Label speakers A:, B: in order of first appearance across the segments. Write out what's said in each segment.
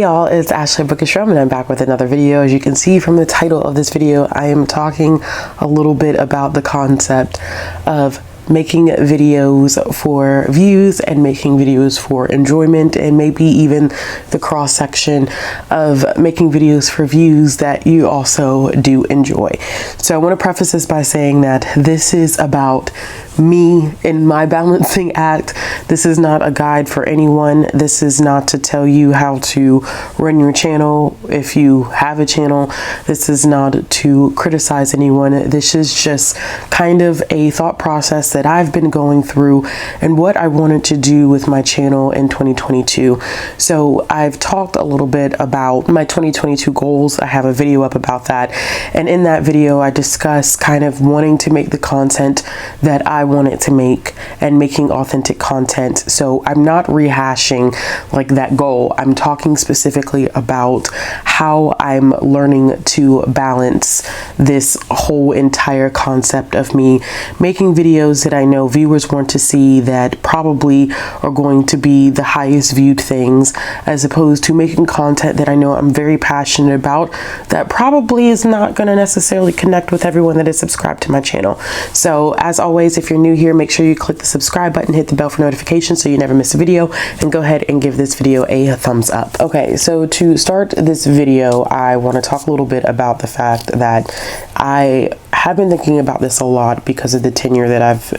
A: y'all, it's Ashley Bookishrealm and I'm back with another video. As you can see from the title of this video, I am talking a little bit about the concept of making videos for views and making videos for enjoyment, and maybe even the cross section of making videos for views that you also do enjoy. So I want to preface this by saying that this is about me in my balancing act. This is not a guide for anyone. This is not to tell you how to run your channel if you have a channel. This is not to criticize anyone. This is just kind of a thought process that I've been going through and what I wanted to do with my channel in 2022. So I've talked a little bit about my 2022 goals. I have a video up about that, and in that video I discuss kind of wanting to make the content that I wanted to make and making authentic content. So I'm not rehashing like that goal. I'm talking specifically about how I'm learning to balance this whole entire concept of me making videos that I know viewers want to see, that probably are going to be the highest viewed things, as opposed to making content that I know I'm very passionate about that probably is not going to necessarily connect with everyone that is subscribed to my channel. So as always, if you're new here, make sure you click the subscribe button, hit the bell for notifications so you never miss a video, and go ahead and give this video a thumbs up. Okay, so to start this video, I want to talk a little bit about the fact that I have been thinking about this a lot because of the tenure that I've,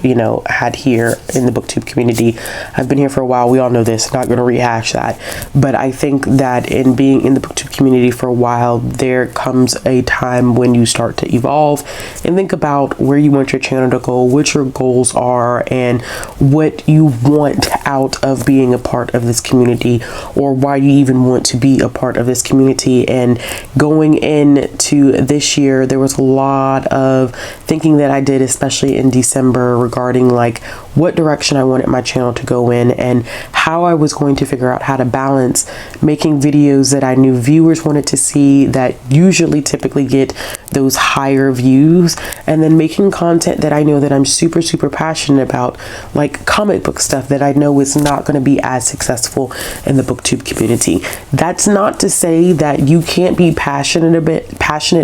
A: had here in the Booktube community. I've been here for a while. We all know this, not going to rehash that. But I think that in being in the Booktube community for a while, there comes a time when you start to evolve and think about where you want your channel to go, what your goals are, and what you want out of being a part of this community, or why you even want to be a part of this community. And going into this year, there was a lot of thinking that I did, especially in December, regarding like what direction I wanted my channel to go in and how I was going to figure out how to balance making videos that I knew viewers wanted to see, that usually typically get those higher views, and then making content that I know that I'm super passionate about, like comic book stuff that I know is not going to be as successful in the Booktube community. That's not to say that you can't be passionate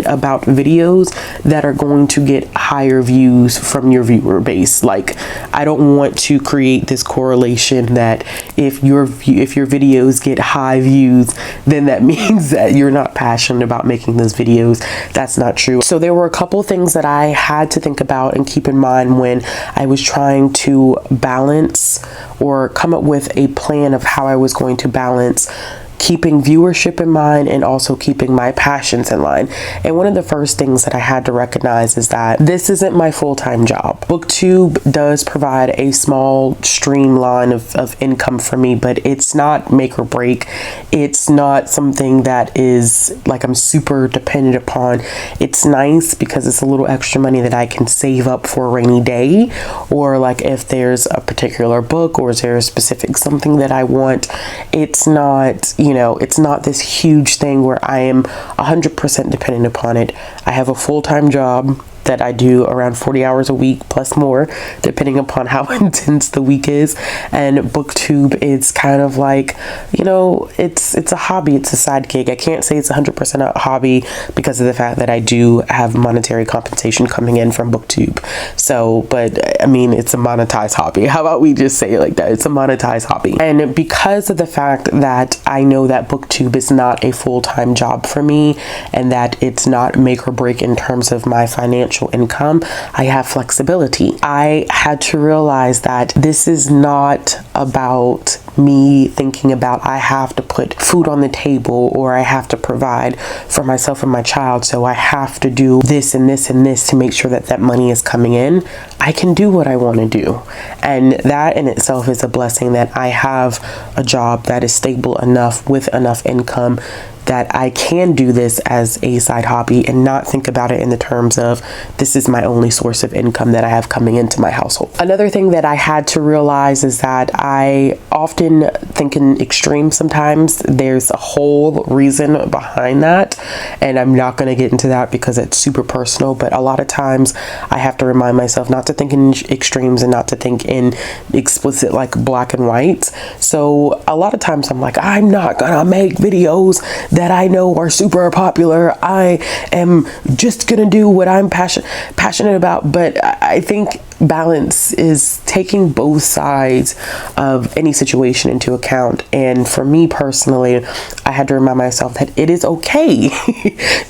A: about videos that are going to get higher views from your viewer base. Like, I don't want to create this correlation that if your videos get high views, then that means that you're not passionate about making those videos. That's not true. So there were a couple things that I had to think about and keep in mind when I was trying to balance or come up with a plan of how I was going to balance keeping viewership in mind and also keeping my passions in line. And one of the first things that I had to recognize is that this isn't my full-time job. Booktube does provide a small streamline of income for me, but it's not make or break. It's not something that is like I'm super dependent upon. It's nice because it's a little extra money that I can save up for a rainy day, or like if there's a particular book or is there a specific something that I want. It's not, it's not this huge thing where I am 100% dependent upon it. I have a full-time job that I do around 40 hours a week plus more, depending upon how intense the week is. And Booktube is kind of like, it's a hobby, it's a side gig. I can't say it's 100% a hobby because of the fact that I do have monetary compensation coming in from Booktube. So, but I mean, it's a monetized hobby. How about we just say it like that? It's a monetized hobby. And because of the fact that I know that Booktube is not a full-time job for me, and that it's not make or break in terms of my financial income, I have flexibility. I had to realize that this is not about me thinking about I have to put food on the table or I have to provide for myself and my child, so I have to do this and this and this to make sure that that money is coming in. I can do what I want to do, and that in itself is a blessing, that I have a job that is stable enough with enough income that I can do this as a side hobby and not think about it in the terms of this is my only source of income that I have coming into my household. Another thing that I had to realize is that I often think in extremes sometimes. There's a whole reason behind that, and I'm not going to get into that because it's super personal, but a lot of times I have to remind myself not to think in extremes and not to think in explicit like black and white. So a lot of times I'm like, I'm not gonna make videos that I know are super popular. I am just gonna do what I'm passionate about. But I think balance is taking both sides of any situation into account. And for me personally, I had to remind myself that it is okay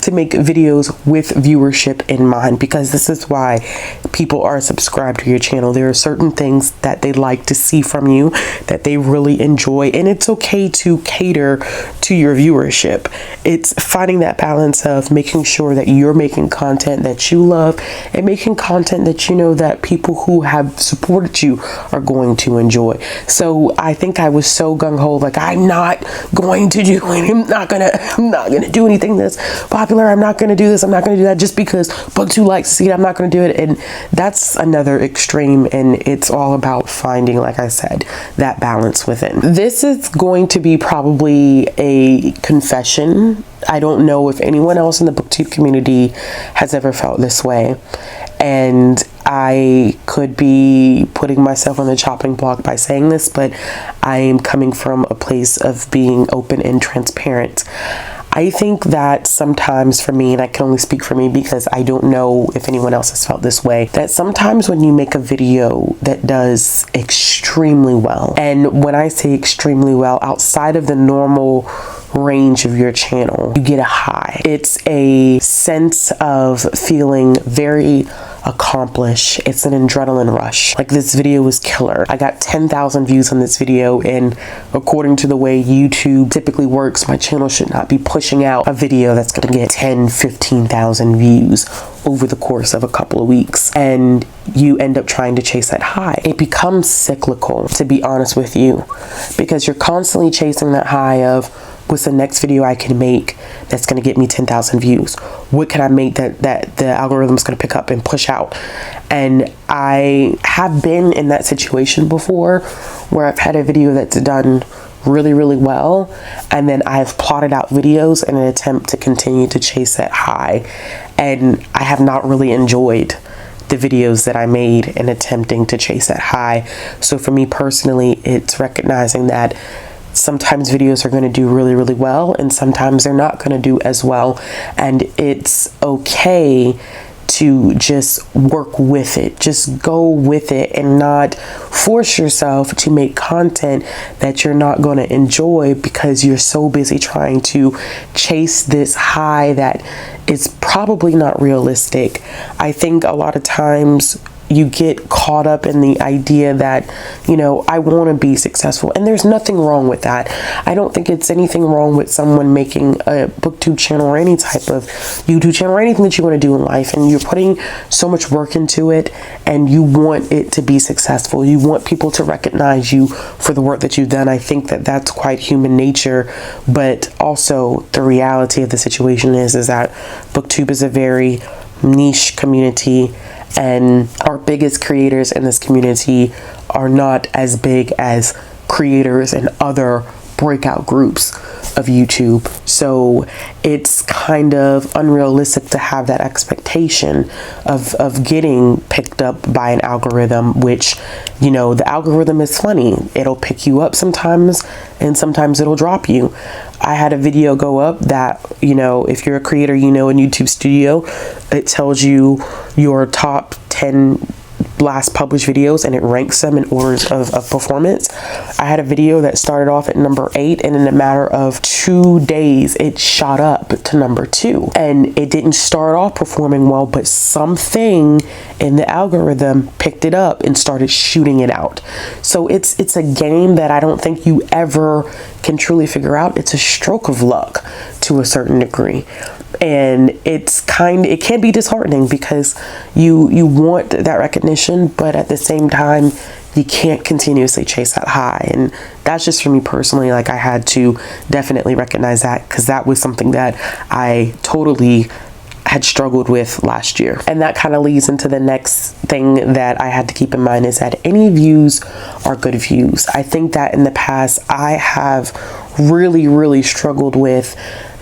A: to make videos with viewership in mind, because this is why people are subscribed to your channel. There are certain things that they like to see from you that they really enjoy, and it's okay to cater to your viewership. It's finding that balance of making sure that you're making content that you love and making content that you know that people who have supported you are going to enjoy. So I think I was so gung-ho, like I'm not going to do it. I'm not gonna do anything that's popular. I'm not gonna do this. I'm not gonna do that just because Booktube likes to see it. I'm not gonna do it. And that's another extreme, and it's all about finding, like I said, that balance within. This is going to be probably a confession. I don't know if anyone else in the Booktube community has ever felt this way, and I could be putting myself on the chopping block by saying this, but I am coming from a place of being open and transparent. I think that sometimes for me, and I can only speak for me because I don't know if anyone else has felt this way, that sometimes when you make a video that does extremely well, and when I say extremely well, outside of the normal range of your channel, you get a high. It's a sense of feeling very accomplished. It's an adrenaline rush. Like, this video was killer. I got 10,000 views on this video, and according to the way YouTube typically works, my channel should not be pushing out a video that's gonna get 10, 15,000 views over the course of a couple of weeks, and you end up trying to chase that high. It becomes cyclical, to be honest with you, because you're constantly chasing that high of, what's the next video I can make that's going to get me 10,000 views? What can I make that the algorithm is going to pick up and push out? And I have been in that situation before where I've had a video that's done really, really well, and then I've plotted out videos in an attempt to continue to chase that high, and I have not really enjoyed the videos that I made in attempting to chase that high. So for me personally, it's recognizing that sometimes videos are going to do really, really well, and sometimes they're not going to do as well, and it's okay to just work with it. Just go with it and not force yourself to make content that you're not going to enjoy because you're so busy trying to chase this high that is probably not realistic. I think a lot of times you get caught up in the idea that, you know, I want to be successful, and there's nothing wrong with that. I don't think it's anything wrong with someone making a Booktube channel or any type of YouTube channel or anything that you want to do in life, and you're putting so much work into it and you want it to be successful. You want people to recognize you for the work that you've done. I think that that's quite human nature, but also the reality of the situation is that Booktube is a very niche community, and our biggest creators in this community are not as big as creators in other breakout groups of YouTube. So it's kind of unrealistic to have that expectation of getting picked up by an algorithm, which, you know, the algorithm is funny. It'll pick you up sometimes and sometimes it'll drop you. I had a video go up that, you know, if you're a creator, you know, in YouTube Studio, it tells you your top 10 last published videos and it ranks them in orders of performance. I had a video that started off at number 8, and in a matter of 2 days it shot up to number 2, and it didn't start off performing well, but something in the algorithm picked it up and started shooting it out. So it's a game that I don't think you ever can truly figure out. It's a stroke of luck to a certain degree. And it can be disheartening because you want that recognition, but at the same time you can't continuously chase that high. And that's just for me personally. Like, I had to definitely recognize that, because that was something that I totally had struggled with last year. And that kind of leads into the next thing that I had to keep in mind, is that any views are good views. I think that in the past I have really struggled with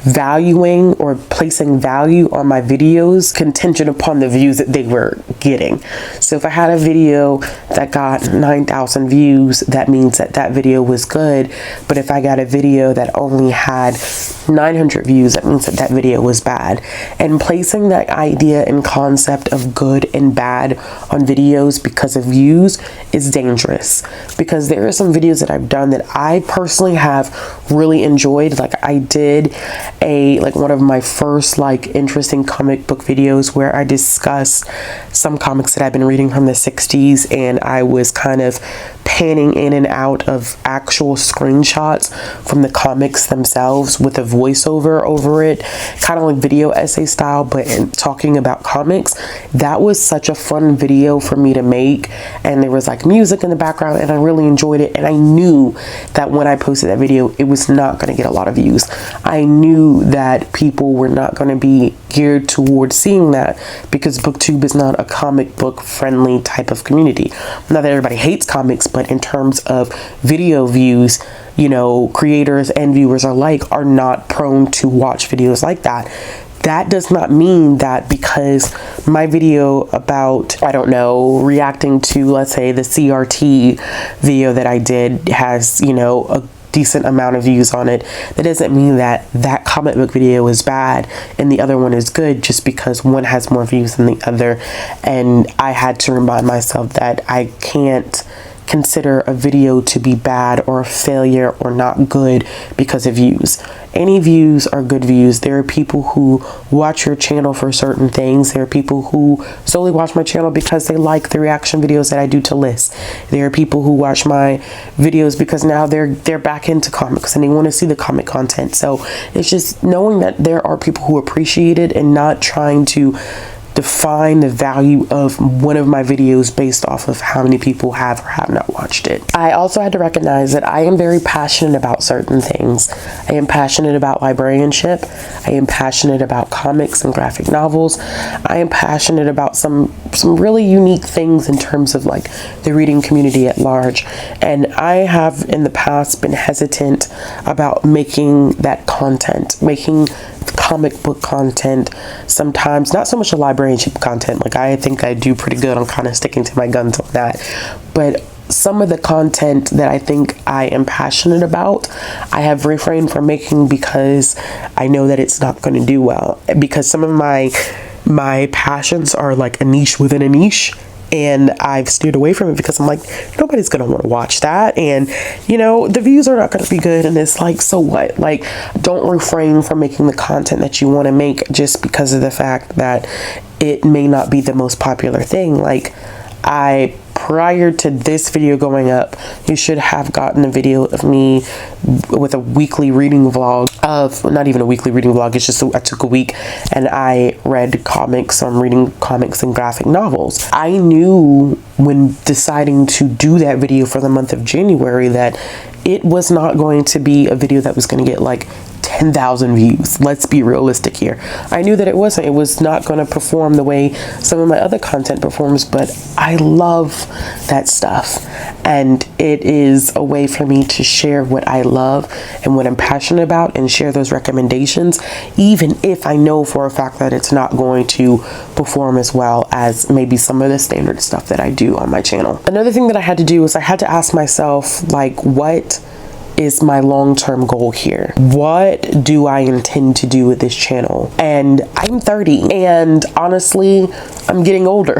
A: valuing or placing value on my videos contingent upon the views that they were getting. So if I had a video that got 9,000 views, that means that that video was good. But if I got a video that only had 900 views, that means that that video was bad. And placing that idea and concept of good and bad on videos because of views is dangerous, because there are some videos that I've done that I personally have really enjoyed. Like I did one of my first interesting comic book videos where I discussed some comics that I've been reading from the 60s, and I was kind of panning in and out of actual screenshots from the comics themselves with a voiceover over it, kind of like video essay style, but talking about comics. That was such a fun video for me to make, and there was like music in the background, and I really enjoyed it. And I knew that when I posted that video, it was not going to get a lot of views. I knew that people were not going to be geared towards seeing that, because Booktube is not a comic book friendly type of community. Not that everybody hates comics, but in terms of video views, you know, creators and viewers alike are not prone to watch videos like that. That does not mean that because my video about, I don't know, reacting to, let's say, the CRT video that I did has, you know, a decent amount of views on it, that doesn't mean that that comic book video is bad and the other one is good just because one has more views than the other. And I had to remind myself that I can't consider a video to be bad or a failure or not good because of views. Any views are good views. There are people who watch your channel for certain things. There are people who solely watch my channel because they like the reaction videos that I do to lists. There are people who watch my videos because now they're back into comics and they want to see the comic content. So it's just knowing that there are people who appreciate it and not trying to define the value of one of my videos based off of how many people have or have not watched it. I also had to recognize that I am very passionate about certain things. I am passionate about librarianship. I am passionate about comics and graphic novels. I am passionate about some really unique things in terms of like the reading community at large. And I have in the past been hesitant about making that content, making comic book content, sometimes not so much a librarianship content. Like I think I do pretty good on kind of sticking to my guns on that, but some of the content that I think I am passionate about, I have refrained from making because I know that it's not going to do well, because some of my passions are like a niche within a niche. And I've steered away from it because I'm like, nobody's going to want to watch that. And, you know, the views are not going to be good. And it's like, so what? Like, don't refrain from making the content that you want to make just because of the fact that it may not be the most popular thing. Like, prior to this video going up, you should have gotten a video of me with a weekly reading vlog of, not even a weekly reading vlog, it's just I took a week and I read comics. So I'm reading comics and graphic novels. I knew when deciding to do that video for the month of January that it was not going to be a video that was going to get like 10,000 views. Let's be realistic here. I knew that it was not going to perform the way some of my other content performs, but I love that stuff. And it is a way for me to share what I love and what I'm passionate about and share those recommendations, even if I know for a fact that it's not going to perform as well as maybe some of the standard stuff that I do on my channel. Another thing that I had to do was I had to ask myself, like, what is my long-term goal here? What do I intend to do with this channel? And I'm 30, and honestly, I'm getting older.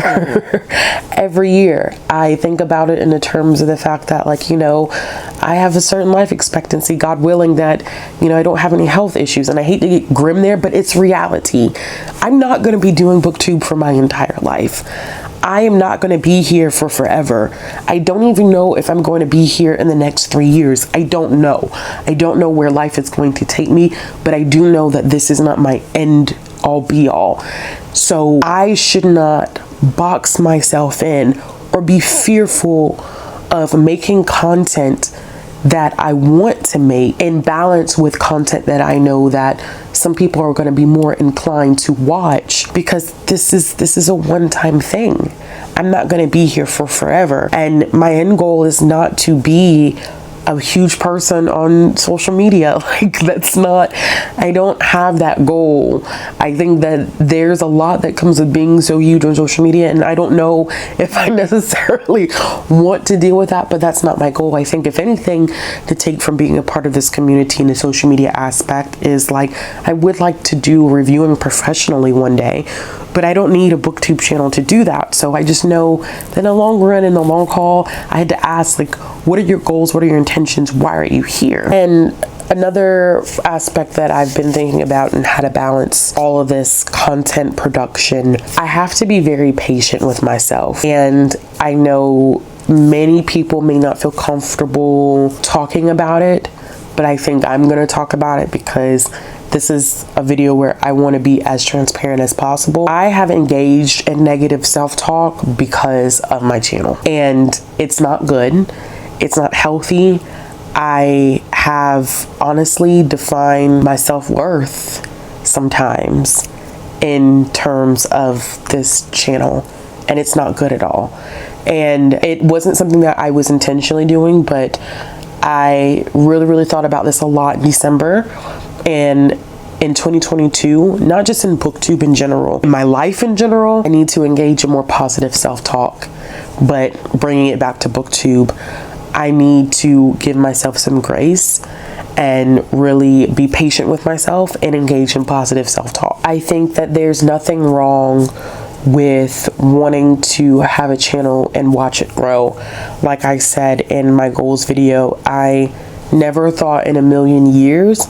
A: Every year I think about it in the terms of the fact that, like, you know, I have a certain life expectancy, God willing, that, you know, I don't have any health issues. And I hate to get grim there, but it's reality. I'm not going to be doing Booktube for my entire life. I am not going to be here for forever. I don't even know if I'm going to be here in the next 3 years. I don't know. I don't know where life is going to take me, but I do know that this is not my end all be all. So I should not box myself in or be fearful of making content that I want to make in balance with content that I know that some people are going to be more inclined to watch, because this is a one-time thing. I'm not going to be here for forever, and my end goal is not to be a huge person on social media. Like, that's not, I don't have that goal. I think that there's a lot that comes with being so huge on social media, and I don't know if I necessarily want to deal with that, but that's not my goal. I think if anything to take from being a part of this community in the social media aspect is, like, I would like to do reviewing professionally one day, but I don't need a Booktube channel to do that. So I just know that in the long run, in the long haul, I had to ask, like, what are your goals? What are your intentions? Why are you here? And another aspect that I've been thinking about and how to balance all of this content production, I have to be very patient with myself. And I know many people may not feel comfortable talking about it, but I think I'm going to talk about it because this is a video where I want to be as transparent as possible. I have engaged in negative self-talk because of my channel, and it's not good. It's not healthy. I have honestly defined my self-worth sometimes in terms of this channel, and it's not good at all. And it wasn't something that I was intentionally doing, but I really thought about this a lot in December and in 2022, not just in Booktube in general, in my life in general. I need to engage in more positive self-talk, but bringing it back to Booktube, I need to give myself some grace and really be patient with myself and engage in positive self-talk. I think that there's nothing wrong with wanting to have a channel and watch it grow. Like I said in my goals video, I never thought in a million years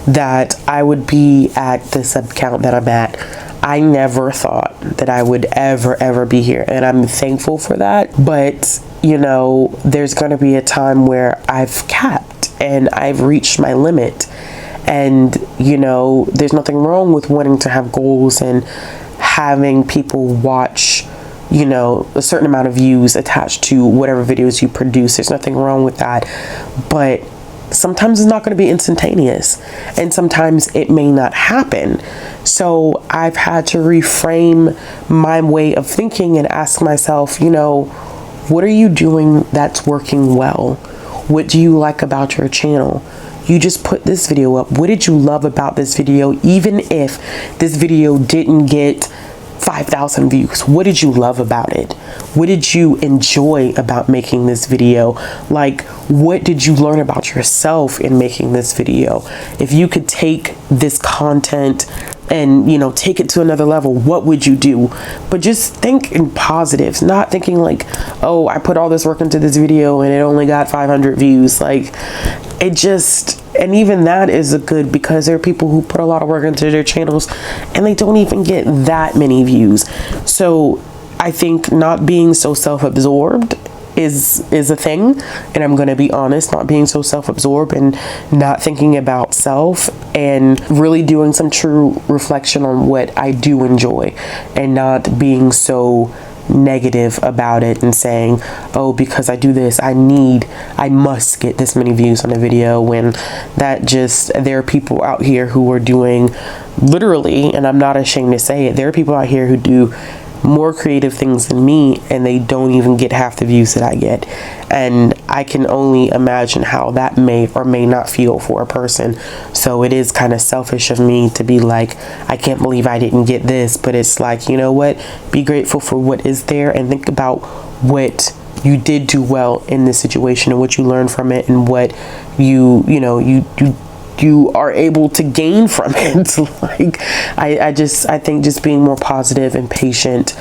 A: that I would be at the sub count that I'm at. I never thought that I would ever be here, and I'm thankful for that. But you know, there's going to be a time where I've capped and I've reached my limit, and you know, there's nothing wrong with wanting to have goals and having people watch, you know, a certain amount of views attached to whatever videos you produce. There's nothing wrong with that, but sometimes it's not going to be instantaneous, and sometimes it may not happen. So I've had to reframe my way of thinking and ask myself, you know, what are you doing that's working well? What do you like about your channel? You just put this video up. What did you love about this video? Even if this video didn't get 5,000 views, what did you love about it? What did you enjoy about making this video? Like, what did you learn about yourself in making this video? If you could take this content and, you know, take it to another level, what would you do? But just think in positives, not thinking like, oh, I put all this work into this video and it only got 500 views. Like, it just, and even that is a good, because there are people who put a lot of work into their channels and they don't even get that many views. So I think not being so self-absorbed is a thing, and I'm going to be honest, not being so self-absorbed and not thinking about self and really doing some true reflection on what I do enjoy, and not being so negative about it and saying, oh, because I do this, I must get this many views on a video, when that just, there are people out here who are doing literally, and I'm not ashamed to say it, there are people out here who do more creative things than me, and they don't even get half the views that I get. And I can only imagine how that may or may not feel for a person. So it is kind of selfish of me to be like, I can't believe I didn't get this. But it's like, you know what, be grateful for what is there and think about what you did do well in this situation and what you learned from it, and what you are able to gain from it. Like, I think just being more positive and patient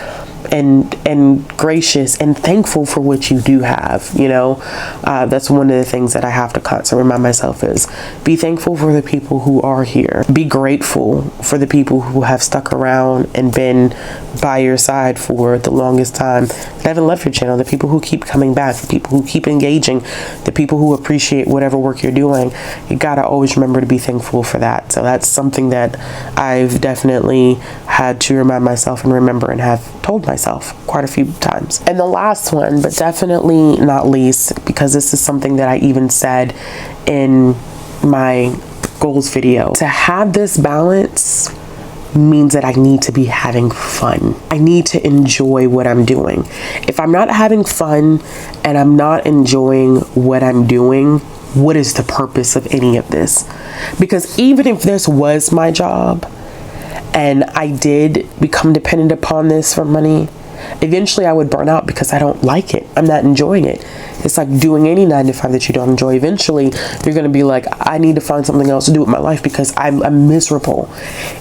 A: and gracious and thankful for what you do have, you know, that's one of the things that I have to constantly remind myself is be thankful for the people who are here. Be grateful for the people who have stuck around and been by your side for the longest time, that haven't left your channel, the people who keep coming back, the people who keep engaging, the people who appreciate whatever work you're doing. You gotta always remember to be thankful for that. So that's something that I've definitely had to remind myself and remember and have told myself. myself quite a few times. And the last one, but definitely not least, because this is something that I even said in my goals video, to have this balance means that I need to be having fun. I need to enjoy what I'm doing. If I'm not having fun and I'm not enjoying what I'm doing, what is the purpose of any of this? Because even if this was my job and I did become dependent upon this for money, eventually I would burn out because I don't like it. I'm not enjoying it. It's like doing any 9 to 5 that you don't enjoy. Eventually, you're going to be like, I need to find something else to do with my life because I'm miserable.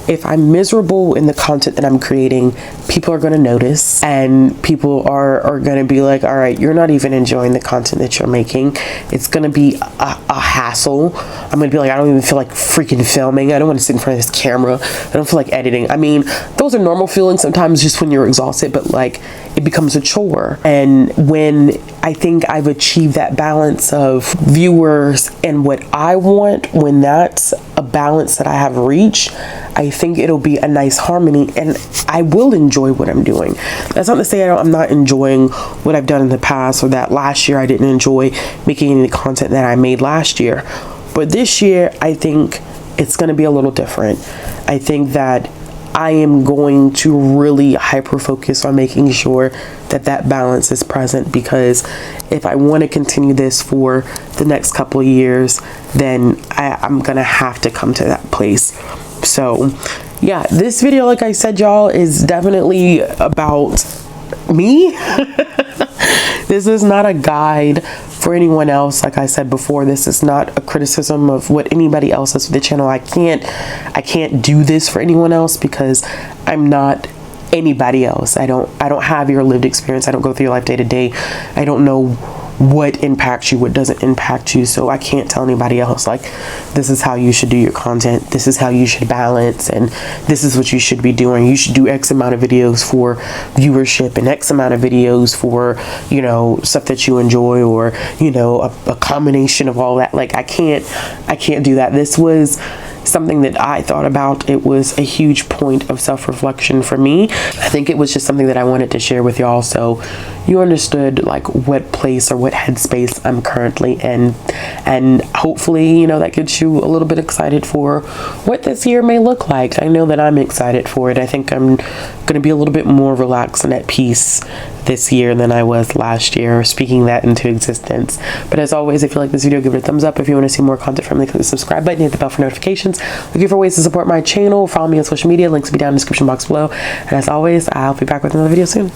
A: If I'm miserable in the content that I'm creating, people are going to notice, and people are going to be like, all right, you're not even enjoying the content that you're making. It's going to be a hassle. I'm going to be like, I don't even feel like freaking filming. I don't want to sit in front of this camera. I don't feel like editing. I mean, those are normal feelings sometimes just when you're exhausted, but like it becomes a chore. And when I think I've achieved that balance of viewers and what I want, when that's a balance that I have reached, I think it'll be a nice harmony and I will enjoy what I'm doing. That's not to say I'm not enjoying what I've done in the past, or that last year I didn't enjoy making any content that I made last year. But this year, I think it's going to be a little different. I think that I am going to really hyper focus on making sure that that balance is present, because if I want to continue this for the next couple of years, then I'm gonna have to come to that place. So yeah, this video, like I said, y'all, is definitely about me. This is not a guide for anyone else. Like I said before, this is not a criticism of what anybody else does for the channel. I can't do this for anyone else because I'm not anybody else. I don't have your lived experience. I don't go through your life day to day. I don't know what impacts you, what doesn't impact you. So I can't tell anybody else like, this is how you should do your content, this is how you should balance, and this is what you should be doing. You should do X amount of videos for viewership and X amount of videos for, you know, stuff that you enjoy, or, you know, a combination of all that. Like I can't do that. This was something that I thought about. It was a huge point of self-reflection for me. I think it was just something that I wanted to share with y'all, so you understood like what place or what headspace I'm currently in, and hopefully, you know, that gets you a little bit excited for what this year may look like. I know that I'm excited for it. I think I'm gonna be a little bit more relaxed and at peace this year than I was last year, speaking that into existence. But as always, if you like this video, give it a thumbs up. If you want to see more content from me, click the subscribe button, hit the bell for notifications. Looking for ways to support my channel, follow me on social media, links will be down in the description box below. And as always, I'll be back with another video soon.